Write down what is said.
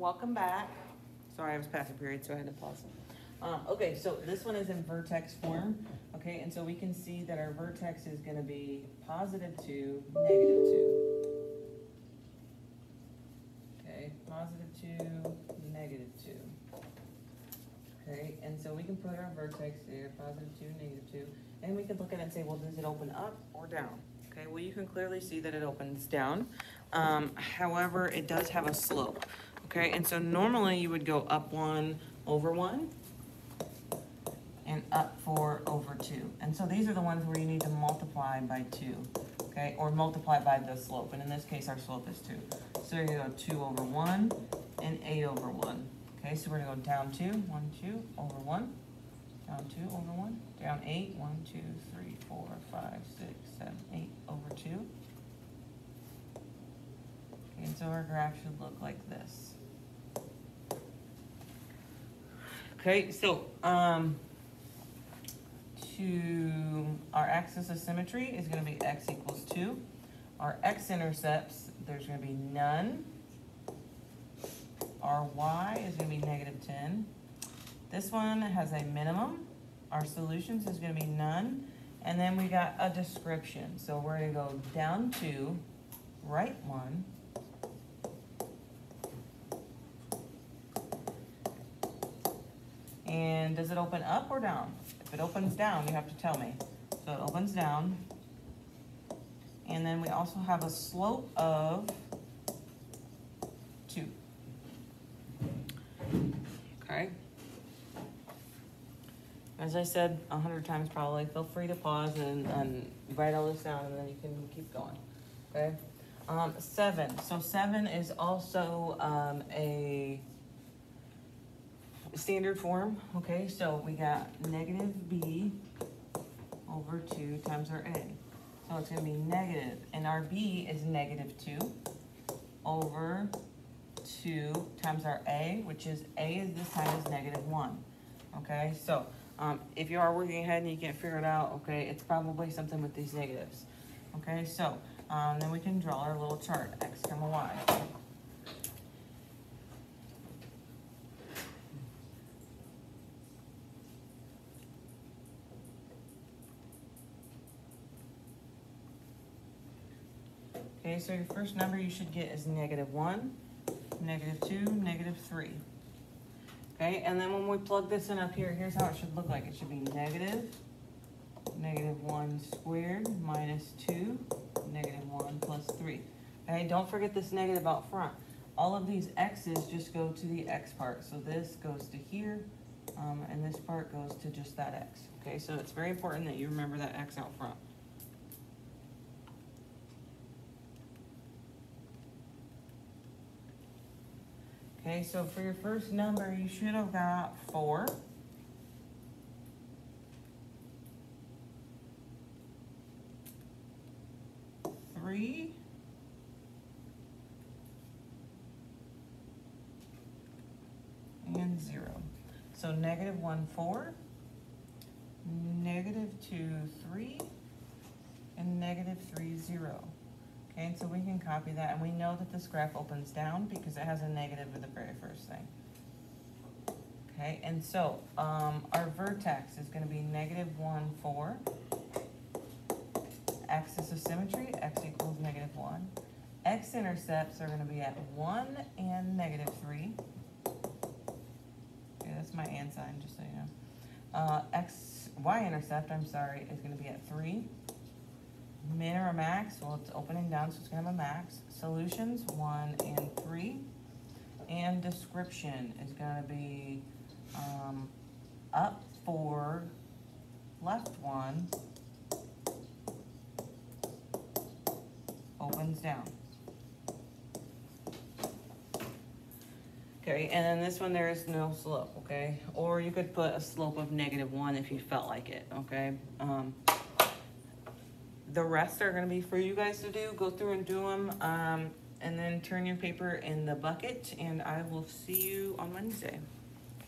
welcome back. Sorry, I was past a period, so I had to pause. Okay, so this one is in vertex form. Okay, and so we can see that our vertex is going to be positive 2, negative 2. Okay, positive 2, negative 2. Okay, and so we can put our vertex there, positive 2, negative 2, and we can look at it and say, well, does it open up or down? Okay, well, you can clearly see that it opens down. However, it does have a slope. Okay, and so normally you would go up 1 over 1 and up 4 over 2. And so these are the ones where you need to multiply by 2, okay, or multiply by the slope. And in this case, our slope is 2. So you're going to go 2 over 1 and 8 over 1. Okay, so we're going to go down 2, 1, 2, over 1, down 2, over 1, down 8, 1, 2, 3, 4, 5, 6, 7, 8, over 2. Okay, and so our graph should look like this. Okay, so to our axis of symmetry is going to be x equals 2. Our x-intercepts, there's going to be none. Our y is going to be negative 10. This one has a minimum. Our solutions is going to be none. And then we got a description. So we're going to go down 2, right 1. And does it open up or down? If it opens down, you have to tell me. So it opens down. And then we also have a slope of 2. Okay. As I said 100 times probably, feel free to pause and write all this down, and then you can keep going. Okay. 7. So 7 is also a standard form. Okay, so we got negative b over 2 times our a. So it's going to be negative, and our b is negative 2 over 2 times our a, which is a is this time is negative 1. Okay, so if you are working ahead and you can't figure it out, okay, it's probably something with these negatives. Okay, so then we can draw our little chart, x comma y. Okay, so your first number you should get is negative 1, negative 2, negative 3. Okay, and then when we plug this in up here, here's how it should look like. It should be negative 1 squared minus 2, negative 1 plus 3. Okay, don't forget this negative out front. All of these x's just go to the x part. So this goes to here, and this part goes to just that x. Okay, so it's very important that you remember that x out front. Okay, so for your first number, you should have got 4. Three. And 0. So negative 1, 4. Negative 2, 3. And negative 3, 0. Okay, and so we can copy that, and we know that this graph opens down because it has a negative in the very first thing. Okay, and so our vertex is going to be negative 1, 4. Axis of symmetry, x equals negative 1. X-intercepts are going to be at 1 and negative 3. Okay, that's my and sign, just so you know. Y-intercept, I'm sorry, is going to be at 3. Min or max, well, it's opening down, so it's going to have a max. Solutions, 1 and 3. And description is going to be up 4, left 1, opens down. Okay, and then this one there is no slope, okay? Or you could put a slope of negative 1 if you felt like it, okay? The rest are going to be for you guys to do. Go through and do them, and then turn your paper in the bucket, and I will see you on Wednesday.